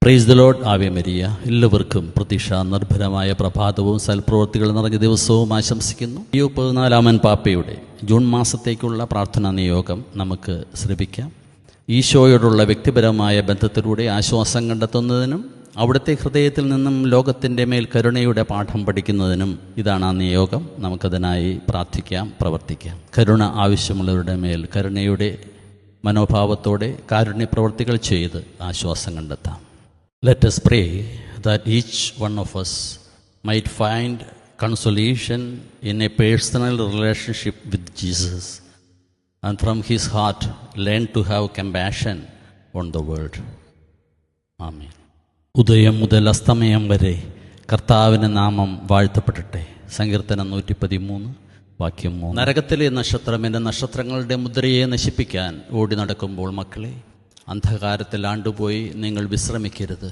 Praise the Lord. Ave Maria. എല്ലാവർക്കും പ്രതീക്ഷ നിർഭരമായ പ്രഭാതവും സൽപ്രവൃത്തികൾ നിറഞ്ഞ ദിവസവും ആശംസിക്കുന്നു. ലിയോ 14 പാപ്പയുടെ ജൂൺ മാസത്തേക്കുള്ള പ്രാർത്ഥനാ നിയോഗം നമുക്ക് ശ്രമിക്കാം. ഈശോയോടുള്ള വ്യക്തിപരമായ ബന്ധത്തിലൂടെ ആശ്വാസം കണ്ടെത്തുന്നതിനും അവിടുത്തെ ഹൃദയത്തിൽ നിന്നും ലോകത്തിൻ്റെ മേൽ കരുണയുടെ പാഠം പഠിക്കുന്നതിനും ഇതാണ് ആ നിയോഗം. നമുക്കതിനായി പ്രാർത്ഥിക്കാം, പ്രവർത്തിക്കാം. കരുണ ആവശ്യമുള്ളവരുടെ മേൽ കരുണയുടെ മനോഭാവത്തോടെ കാരുണ്യ പ്രവൃത്തികൾ ചെയ്ത് ആശ്വാസം കണ്ടെത്താം. Let us pray that each one of us might find consolation in a personal relationship with Jesus and from his heart learn to have compassion on the world. Amen. ഉദയം മുതൽ അസ്തമയം വരെ കർത്താവിൻ്റെ നാമം വാഴ്ത്തപ്പെടട്ടെ. സങ്കീർത്തനം 113 വാക്യം 3. നരകത്തിലെ നക്ഷത്രം എൻ്റെ നക്ഷത്രങ്ങളുടെ മുദ്രയെ നശിപ്പിക്കാൻ ഓടി നടക്കുമ്പോൾ മക്കളെ, അന്ധകാരത്തിൽ ആണ്ടുപോയി നിങ്ങൾ വിശ്രമിക്കരുത്.